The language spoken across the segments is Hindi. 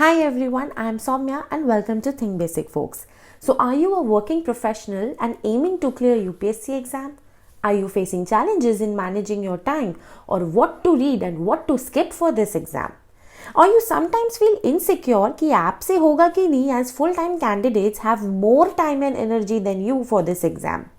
Hi everyone, I am Soumya and welcome to Think Basic folks. So are you a working professional and aiming to clear UPSC exam? Are you facing challenges in managing your time or what to read and what to skip for this exam? Or you sometimes feel insecure कि आपसे होगा कि नहीं as full-time candidates have more time and energy than you for this exam.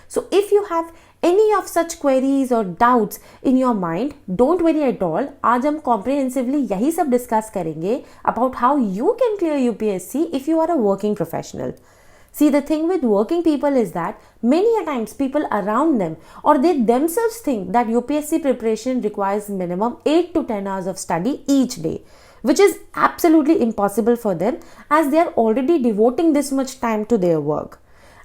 So if you have any of such queries or doubts in your mind, don't worry at all. आज हम comprehensively यही सब discuss करेंगे about how you can clear UPSC if you are a working professional. See, the thing with working people is that many a times people around them or they themselves think that UPSC preparation requires minimum 8 to 10 hours of study each day, which is absolutely impossible for them as they are already devoting this much time to their work.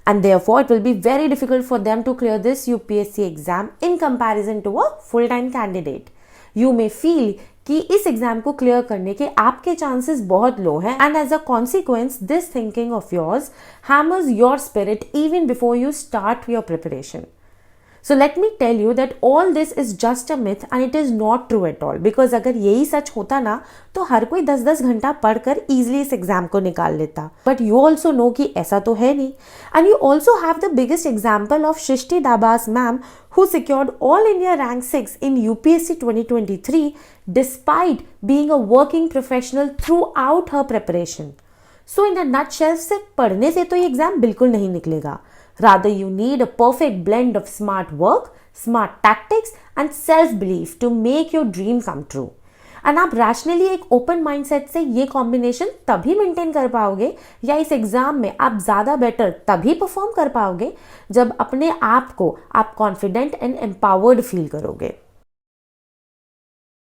And therefore, it will be very difficult for them to clear this UPSC exam in comparison to a full-time candidate. You may feel कि इस एग्जाम को क्लियर करने के आपके चांसेस बहुत लो हैं and as a consequence this thinking of yours hammers your spirit even before you start your preparation. So let me tell you that all this is just a myth and it is not true at all, because अगर यही सच होता ना तो हर कोई 10-10 घंटा पढ़कर easily इस एग्जाम को निकाल लेता. But you also know कि ऐसा तो है नहीं. And you also have the biggest example of Shrishti Dabas ma'am who secured All India Rank 6 in UPSC 2023 despite being a working professional throughout her preparation. So in a nutshell, सिर्फ पढ़ने से तो ये एग्जाम बिल्कुल नहीं निकलेगा. Rather, you need a perfect blend of smart work, smart tactics and self-belief to make your dream come true. And आप rationally एक open mindset से ये combination तभी maintain कर पाओगे या इस एग्जाम में आप ज़्यादा better तभी perform कर पाओगे जब अपने आप को आप confident and empowered feel करोगे.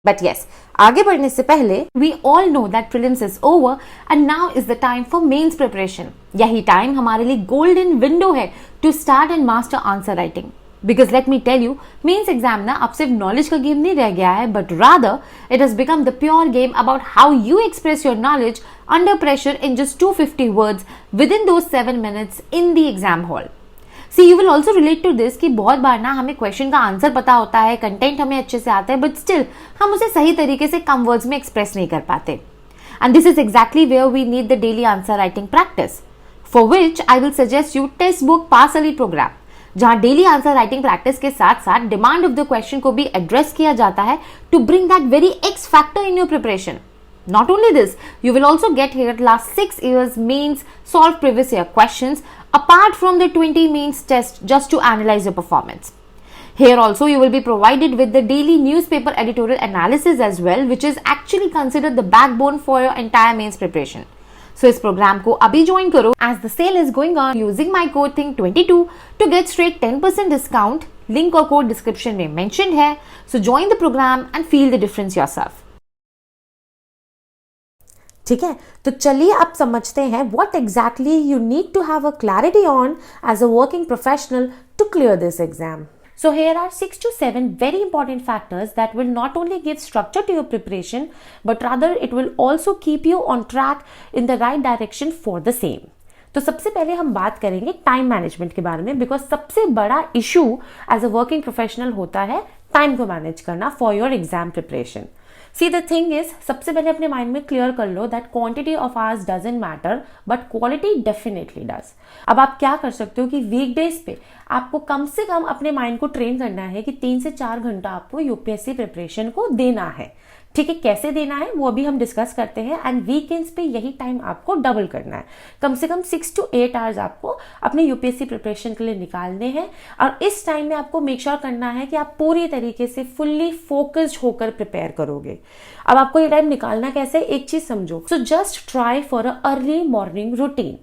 But yes, आगे बढ़ने से पहले we all know that prelims is over and now is the time for mains preparation. यही time हमारे लिए golden window है to start and master answer writing. Because let me tell you, mains exam ना अब सिर्फ knowledge का game नहीं रह गया है, but rather it has become the pure game about how you express your knowledge under pressure in just 250 words within those 7 minutes in the exam hall. See, you will also relate to this कि बहुत बार ना हमें क्वेश्चन का आंसर पता होता है, कंटेंट हमें अच्छे से आता है, बट स्टिल हम उसे सही तरीके से कम वर्ड्स में एक्सप्रेस नहीं कर पाते. And this is exactly where we need the daily answer writing practice, for which I will suggest you textbook pass early programme, जहां डेली आंसर राइटिंग प्रैक्टिस के साथ साथ डिमांड ऑफ द क्वेश्चन को भी एड्रेस किया जाता है to bring that very X factor in your preparation. Not only this, you will also get here last 6 years mains solve previous year questions apart from the 20 mains test just to analyze your performance. Here also you will be provided with the daily newspaper editorial analysis as well, which is actually considered the backbone for your entire mains preparation. So इस program को अभी join करो as the sale is going on using my code THINK22 to get straight 10% discount. Link और code description में mentioned है. So join the program and feel the difference yourself. ठीक है, तो चलिए अब समझते हैं what exactly you need to have a clarity on as a working professional to clear this exam. So here are 6 to 7 very important factors that will not only give structure to your preparation, but rather it will also keep you on track in the right direction for the same. तो सबसे पहले हम बात करेंगे टाइम मैनेजमेंट के बारे में, बिकॉज सबसे बड़ा issue as a working professional होता है टाइम को मैनेज करना for your exam preparation. See, the thing is, सबसे पहले अपने माइंड में क्लियर कर लो that quantity of hours doesn't matter but quality definitely does. अब आप क्या कर सकते हो कि वीकडेज पे आपको कम से कम अपने माइंड को ट्रेन करना है कि 3 से 4 घंटा आपको यूपीएससी प्रिपरेशन को देना है. ठीक है, कैसे देना है वो अभी हम डिस्कस करते हैं. एंड वीकेंड्स पे यही टाइम आपको डबल करना है. कम से कम 6 to 8 आवर्स आपको अपने यूपीएससी प्रिपरेशन के लिए निकालने हैं और इस टाइम में आपको मेक श्योर करना है कि आप पूरी तरीके से फुल्ली फोकस्ड होकर प्रिपेयर करोगे. अब आपको ये टाइम निकालना कैसे, एक चीज समझो. So just try for a early morning routine.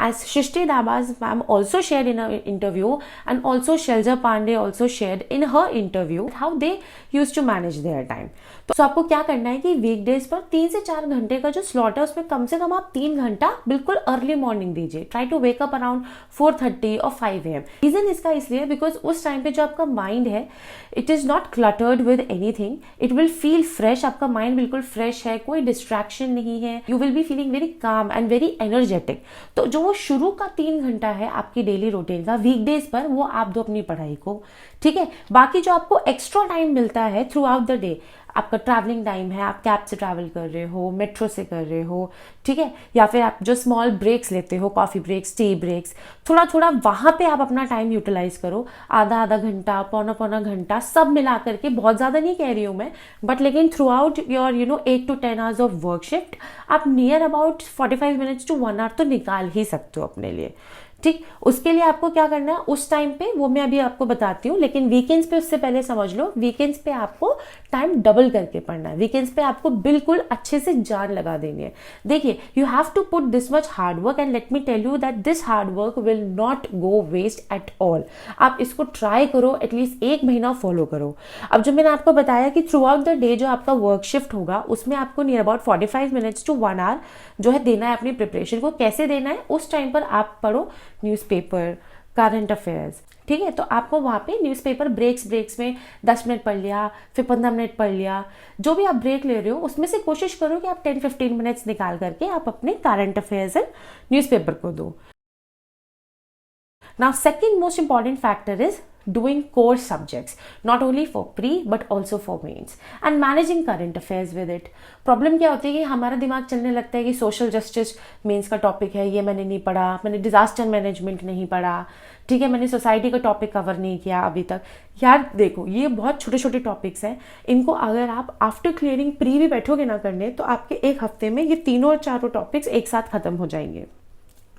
As Shrishti Dabas ma'am also shared in her interview and also Shelja Pandey also shared in her interview how they used to manage their time. तो आपको क्या करना है कि वीकडेज पर 3 से 4 घंटे का जो स्लॉट है उसमें कम से कम आप 3 घंटा बिल्कुल अर्ली मॉर्निंग दीजिए. Try to wake up around 4:30 और 5 AM. रीजन इसका इसलिए बिकॉज उस टाइम पे जो आपका माइंड है it is not cluttered with anything. It will feel fresh. आपका माइंड बिल्कुल फ्रेश है, कोई डिस्ट्रैक्शन नहीं है. You will be feeling very calm and very energetic. तो जो वो शुरू का 3 घंटा है आपकी डेली रूटीन का वीकडेज पर वो आप दो अपनी पढ़ाई को. ठीक है, बाकी जो आपको एक्स्ट्रा टाइम मिलता है थ्रू आउट द डे आपका ट्रैवलिंग टाइम है, आप कैब से ट्रैवल कर रहे हो, मेट्रो से कर रहे हो, ठीक है, या फिर आप जो स्मॉल ब्रेक्स लेते हो, कॉफ़ी ब्रेक्स, टी ब्रेक्स, थोड़ा थोड़ा वहाँ पे आप अपना टाइम यूटिलाइज करो। आधा आधा घंटा, पौना पौना घंटा, सब मिला करके, बहुत ज़्यादा नहीं कह रही हूँ मैं, बट लेकिन throughout your 8 to 10 hours of work shift आप near about 45 minutes to 1 hour तो निकाल ही सकते हो अपने लिए। ठीक, उसके लिए आपको क्या करना है उस टाइम पे, वो मैं अभी आपको बताती हूँ, लेकिन वीकेंड्स पे उससे पहले समझ लो, वीकेंड्स पे आपको टाइम डबल करके पढ़ना है। वीकेंड्स पे आपको बिल्कुल अच्छे से जान लगा देनी है। देखिए, you have to put this much hard work and let me tell you that this hard work will not go waste at all. आप इसको ट्राई करो, एटलीस्ट 1 महीना फॉलो करो। अब जो मैंने आपको बताया कि थ्रू आउट द डे जो आपका वर्क शिफ्ट होगा, उसमें आपको near about 45 minutes to 1 hour जो है देना है अपनी प्रिपरेशन को। कैसे देना है, उस टाइम पर आप पढ़ो न्यूज़पेपर, करंट अफेयर्स, ठीक है। तो आपको वहाँ पे न्यूज़पेपर ब्रेक्स में 10 मिनट पढ़ लिया, फिर 15 मिनट पढ़ लिया, जो भी आप ब्रेक ले रहे हो उसमें से कोशिश करो कि आप 10-15 मिनट्स निकाल करके आप अपने करंट अफेयर्स एंड न्यूज़पेपर को दो। Now, second most important factor is doing core subjects, not only for pre but also for mains and managing current affairs with it. Problem क्या होती है कि हमारा दिमाग चलने लगता है कि सोशल जस्टिस मेंस का टॉपिक है, ये मैंने नहीं पढ़ा, मैंने डिजास्टर मैनेजमेंट नहीं पढ़ा, ठीक है, मैंने सोसाइटी का टॉपिक कवर नहीं किया अभी तक। यार देखो, ये बहुत छोटे छोटे टॉपिक्स हैं, इनको अगर आप आफ्टर क्लियरिंग प्री भी बैठोगे ना करने, तो आपके 1 हफ्ते में ये तीनों और चारों टॉपिक्स एक साथ खत्म हो जाएंगे।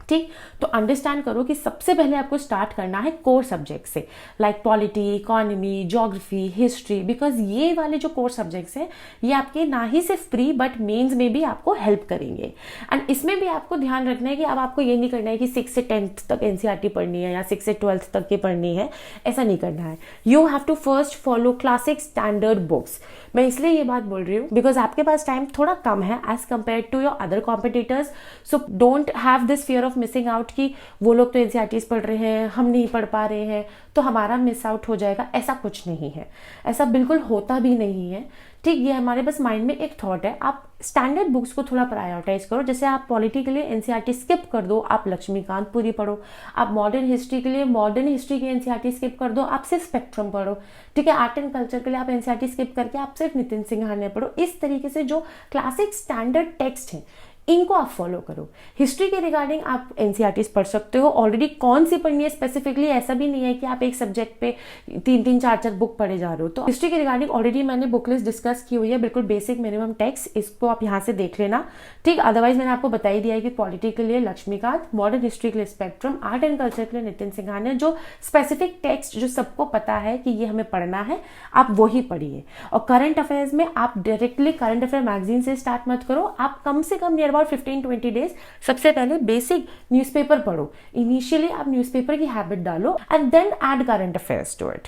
ठीक, तो अंडरस्टैंड करो कि सबसे पहले आपको स्टार्ट करना है कोर सब्जेक्ट से, like polity, economy, geography, history, because ये वाले जो कोर सब्जेक्ट्स हैं ये आपके ना ही सिर्फ प्री बट मेंस में भी आपको हेल्प करेंगे। एंड इसमें भी आपको ध्यान रखना है कि अब आपको ये नहीं करना है कि 6 से 10th तक एनसीईआरटी पढ़नी है या 6 से 12th तक की पढ़नी है, ऐसा नहीं करना है। You have to first follow classic standard books. मैं इसलिए ये बात बोल रही हूँ बिकॉज आपके पास टाइम थोड़ा कम है as compare to your other competitors, so don't have this fear of missing out कि वो लोग तो एनसीईआरटीज पढ़ रहे हैं, हम नहीं पढ़ पा रहे हैं तो हमारा मिस आउट हो जाएगा। ऐसा कुछ नहीं है, ऐसा बिल्कुल होता भी नहीं है। ठीक, ये हमारे बस माइंड में एक थॉट है। आप स्टैंडर्ड बुक्स को थोड़ा प्रायोरिटाइज करो। जैसे आप पॉलिटी के लिए एनसीईआरटी स्किप कर दो, आप लक्ष्मीकांत पूरी पढ़ो। आप मॉडर्न हिस्ट्री के लिए मॉडर्न हिस्ट्री की एनसीईआरटी स्किप कर दो, आप सिर्फ स्पेक्ट्रम पढ़ो। ठीक है, आर्ट एंड कल्चर के लिए आप एनसीईआरटी स्किप करके आप सिर्फ नितिन सिंघानिया पढ़ो। इस तरीके से जो क्लासिक स्टैंडर्ड टेक्स्ट हैं इनको आप फॉलो करो। हिस्ट्री के रिगार्डिंग आप एनसीईआरटीज पढ़ सकते हो। ऑलरेडी कौन सी पढ़नी है स्पेसिफिकली ऐसा भी नहीं है कि आप एक सब्जेक्ट पे 3-3, 4-4 बुक पढ़े जा रहे हो। तो हिस्ट्री के रिगार्डिंग ऑलरेडी मैंने बुक लिस्ट डिस्कस की हुई है, बिल्कुल बेसिक मिनिमम टेक्स्ट, इसको आप यहाँ से देख लेना। ठीक, अदरवाइज मैंने आपको बता ही दिया है कि पॉलिटी के लिए लक्ष्मीकांत, मॉडर्न हिस्ट्री के लिए स्पेक्ट्रम, आर्ट एंड कल्चर के लिए नितिन सिंघानिया, जो स्पेसिफिक टेक्स्ट जो सबको पता है कि ये हमें पढ़ना है, आप वही पढ़िए। और करंट अफेयर्स में आप डायरेक्टली करंट अफेयर मैगजीन से स्टार्ट मत करो। आप कम से कम नियर अबाउट 15-20 डेज सबसे पहले बेसिक न्यूज़पेपर पढ़ो। इनिशियली आप न्यूज़पेपर की हैबिट डालो and then add current affairs to it.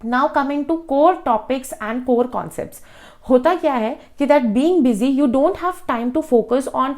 Now coming to core topics and core concepts. होता क्या है कि that being busy you don't have time to focus on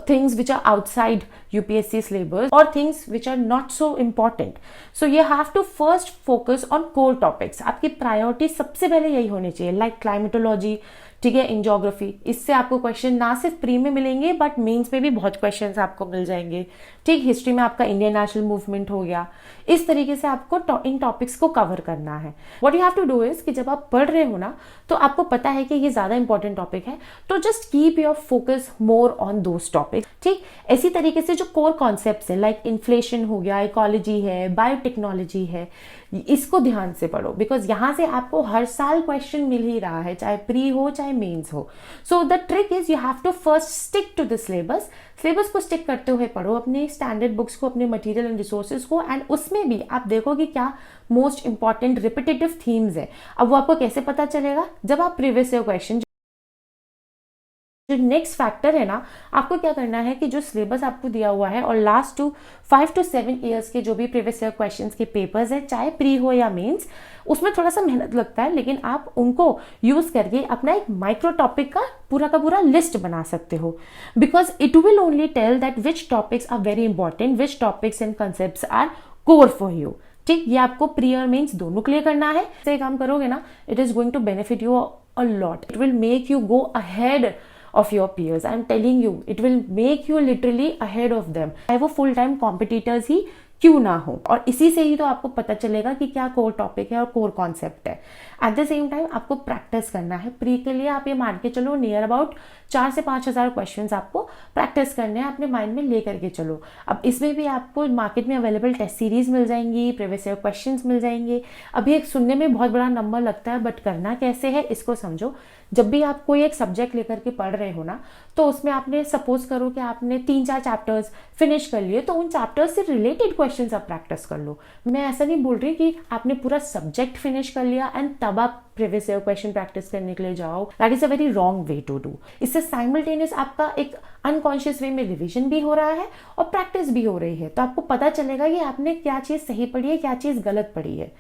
things which are outside UPSC syllabus और things which are not so important. So you have to first focus on core topics. आपकी प्रायोरिटी सबसे पहले यही होनी चाहिए, लाइक क्लाइमेटोलॉजी, ठीक है, इन ज्योग्राफी। इससे आपको क्वेश्चन ना सिर्फ प्री में मिलेंगे बट मेंस में भी बहुत क्वेश्चंस आपको मिल जाएंगे। ठीक, हिस्ट्री में आपका इंडियन नेशनल मूवमेंट हो गया। इस तरीके से आपको इन टॉपिक्स को कवर करना है। What you have to do is कि जब आप पढ़ रहे हो ना तो आपको पता है कि ये ज्यादा इंपॉर्टेंट टॉपिक है, तो just keep your focus more on those topics. ठीक, इसी तरीके से जो कोर कॉन्सेप्ट्स हैं लाइक इन्फ्लेशन हो गया, इकोलॉजी है, बायोटेक्नोलॉजी है, इसको ध्यान से पढ़ो बिकॉज यहां से आपको हर साल क्वेश्चन मिल ही रहा है, चाहे प्री हो चाहे मेंस हो। So the trick is you have to first stick to the syllabus. Syllabus को स्टिक करते हुए पढ़ो, अपने स्टैंडर्ड बुक्स को, अपने मटेरियल एंड रिसोर्सेज को, एंड उसमें भी आप देखो कि क्या मोस्ट इंपॉर्टेंट रिपीटेटिव थीम्स है। अब वो आपको कैसे पता चलेगा? जब आप प्रीवियस ईयर क्वेश्चन, जो नेक्स्ट फैक्टर है ना, आपको क्या करना है कि जो सिलेबस आपको दिया हुआ है और लास्ट 5 to 7 ईयर्स के जो भी प्रीवियस ईयर क्वेश्चंस के पेपर्स हैं, चाहे प्री हो या मेंस, उसमें थोड़ा सा मेहनत लगता है, लेकिन आप उनको यूज करके अपना एक माइक्रो टॉपिक का पूरा लिस्ट बना सकते हो। Because it will only tell that which topics are very important, which topics and concepts are core for you. ठीक, ये आपको प्री और मेंस दोनों क्लियर करना है। से काम करोगे ना, it is going to benefit you a lot. It will make you go ahead of your peers. I am telling you, it will make you literally ahead of them. चाहे वो full time competitors ही क्यों ना हो, और इसी से ही तो आपको पता चलेगा कि क्या कोर टॉपिक है और कोर कॉन्सेप्ट है। एट द सेम टाइम आपको प्रैक्टिस करना है। प्री के लिए आप ये मान के चलो नियर अबाउट 4 से 5 हज़ार क्वेश्चन आपको प्रैक्टिस करने हैं, अपने माइंड में ले करके चलो। अब इसमें भी आपको मार्केट में अवेलेबल टेस्ट सीरीज मिल जाएंगी, प्रीवियस ईयर क्वेश्चंस मिल जाएंगे। अभी एक सुनने में बहुत बड़ा नंबर लगता है, बट करना कैसे है इसको समझो। जब भी आप कोई एक सब्जेक्ट लेकर के पढ़ रहे हो ना, तो उसमें आपने सपोज करो कि आपने 3-4 चैप्टर्स फिनिश कर लिए, तो उन चैप्टर्स से रिलेटेड क्वेश्चंस आप प्रैक्टिस कर लो। मैं ऐसा नहीं बोल रही कि आपने पूरा सब्जेक्ट फिनिश कर लिया एंड तब आप प्रीवियस ईयर क्वेश्चन प्रैक्टिस करने के लिए जाओ। That is a very wrong way to do. इससे साइमल्टेनियस आपका एक अनकॉन्शियस वे में रिविजन भी हो रहा है और प्रैक्टिस भी हो रही है, तो आपको पता चलेगा कि आपने क्या चीज सही पढ़ी है, क्या चीज गलत पढ़ी है।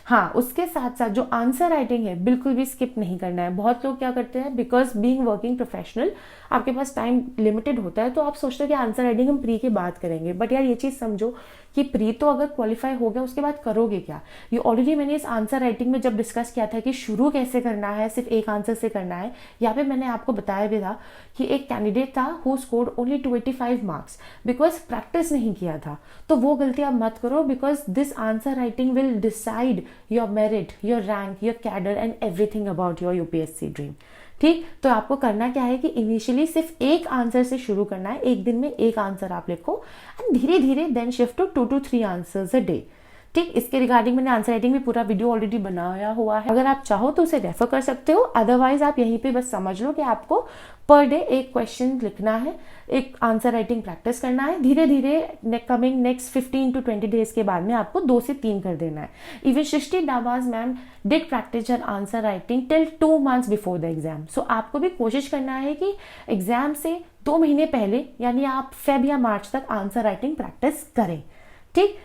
हाँ, उसके साथ साथ जो आंसर राइटिंग है बिल्कुल भी स्किप नहीं करना है। बहुत लोग क्या करते हैं, बिकॉज बीइंग वर्किंग प्रोफेशनल आपके पास टाइम लिमिटेड होता है, तो आप सोचते हो कि आंसर राइटिंग हम प्री के बाद करेंगे। बट यार ये चीज़ समझो कि प्री तो अगर क्वालिफाई हो गया उसके बाद करोगे क्या। ये ऑलरेडी मैंने इस आंसर राइटिंग में जब डिस्कस किया था कि शुरू कैसे करना है, सिर्फ एक आंसर से करना है। यहाँ पे मैंने आपको बताया भी था कि एक कैंडिडेट था who scored only 285 marks because practice नहीं किया था। तो वो गलती आप मत करो, because this answer writing will decide your merit, your rank, your cadre and everything about your UPSC dream. ठीक, तो आपको करना क्या है कि इनिशियली सिर्फ एक आंसर से शुरू करना है। एक दिन में एक आंसर आप लिखो एंड धीरे धीरे then shift to 2 to 3 answers a day. ठीक, इसके रिगार्डिंग मैंने आंसर राइटिंग में पूरा वीडियो ऑलरेडी बनाया हुआ है, अगर आप चाहो तो उसे रेफर कर सकते हो। अदरवाइज आप यहीं पे बस समझ लो कि आपको पर डे एक क्वेश्चन लिखना है, एक आंसर राइटिंग प्रैक्टिस करना है। धीरे धीरे कमिंग नेक्स्ट 15 to 20 डेज के बाद में आपको 2 से 3 कर देना है। Even Srishti Dabas ma'am did practice her answer writing till 2 months before the exam. So आपको भी कोशिश करना है कि एग्जाम से 2 महीने पहले, यानी आप फेब या मार्च तक आंसर राइटिंग प्रैक्टिस करें। ठीक,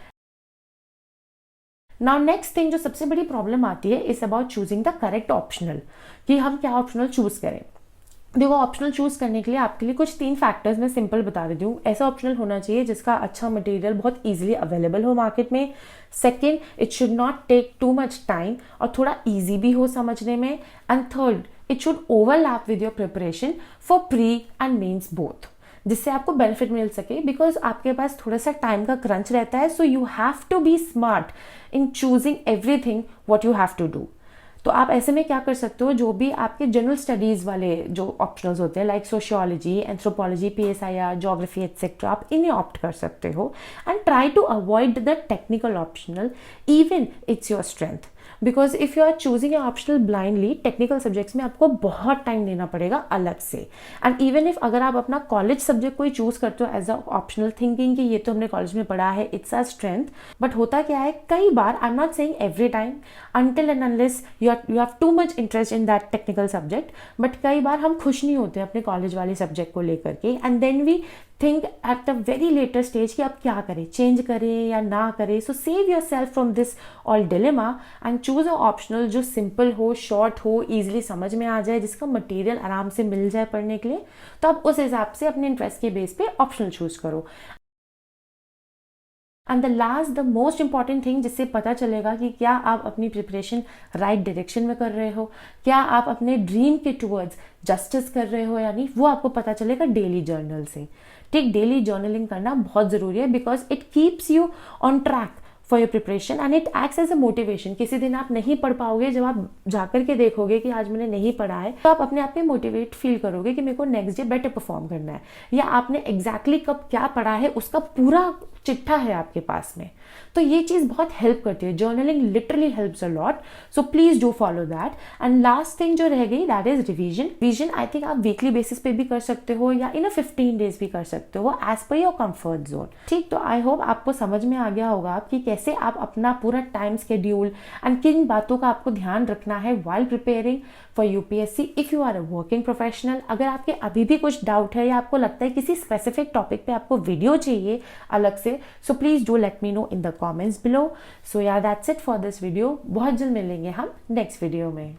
नाउ नेक्स्ट थिंग जो सबसे बड़ी प्रॉब्लम आती है is about choosing the correct optional, कि हम क्या ऑप्शनल चूज करें। देखो, ऑप्शनल चूज करने के लिए आपके लिए कुछ 3 फैक्टर्स मैं सिंपल बता देती हूँ। ऐसा ऑप्शनल होना चाहिए जिसका अच्छा मटेरियल बहुत इजीली अवेलेबल हो मार्केट में। Second, it should not take too much time और थोड़ा इजी भी हो समझने में। And third, it should overlap with your preparation for pre and mains both, जिससे आपको बेनिफिट मिल सके। बिकॉज आपके पास थोड़ा सा टाइम का क्रंच रहता है, so you have to be smart in choosing everything what you have to do. तो आप ऐसे में क्या कर सकते हो, जो भी आपके जनरल स्टडीज वाले जो ऑप्शनल्स होते हैं like sociology, anthropology, PSIR, geography etcetera, आप इन्हें ऑप्ट कर सकते हो। And try to avoid the technical optional even it's your strength, because if you are choosing a optional blindly, technical subjects में आपको बहुत टाइम देना पड़ेगा अलग से। एंड इवन इफ अगर आप अपना कॉलेज सब्जेक्ट कोई चूज करते हो एज अ ऑप्शनल, थिंकिंग कि ये तो हमने कॉलेज में पढ़ा है, इट्स अ स्ट्रेंथ, बट होता क्या है कई बार, I am not saying every time, until and unless you have too much interest in that technical subject, but कई बार हम खुश नहीं होते अपने कॉलेज वाले सब्जेक्ट को लेकर के, and then we think at the very later stage कि अब क्या करें, चेंज करें या ना करें। So save yourself from this all dilemma and choose a optional जो सिंपल हो, शॉर्ट हो, ईजिली समझ में आ जाए, जिसका मटेरियल आराम से मिल जाए पढ़ने के लिए। तो आप उस हिसाब से अपने इंटरेस्ट के बेस पे ऑप्शनल चूज करो। And the last, the most important thing जिससे पता चलेगा कि क्या आप अपनी प्रिपरेशन राइट डायरेक्शन में कर रहे हो, क्या आप अपने ड्रीम के टूवर्ड्स जस्टिस कर रहे हो या नहीं, वो आपको पता चलेगा डेली जर्नल से। ठीक, डेली जर्नलिंग करना बहुत ज़रूरी है because it keeps you on track for your preparation and it acts as a motivation. किसी दिन आप नहीं पढ़ पाओगे, जब आप जाकर के देखोगे कि आज मैंने नहीं पढ़ा है, तो आप अपने आप में मोटिवेट फील करोगे कि मेरे को नेक्स्ट डे बेटर परफॉर्म करना है, या आपने एग्जैक्टली कब क्या पढ़ा है उसका पूरा चिट्ठा है आपके पास में। तो ये चीज़ बहुत हेल्प करती है। Journaling literally helps a lot, so please do follow that. And last thing जो रह गई that is revision. Revision I think आप वीकली बेसिस पे भी कर सकते हो या इन 15 डेज भी कर सकते हो as per your comfort zone. ठीक, तो आई होप आपको समझ में आ गया होगा कि कैसे आप अपना पूरा टाइम स्केड्यूल एंड किन बातों का आपको ध्यान रखना है while preparing for UPSC if you are a working professional. अगर आपके अभी भी कुछ डाउट है या आपको लगता है किसी स्पेसिफिक टॉपिक पे आपको वीडियो चाहिए अलग से, so please do let me know in the comments below. So yeah that's it for this video. बहुत जल्द मिलेंगे हम नेक्स्ट वीडियो में।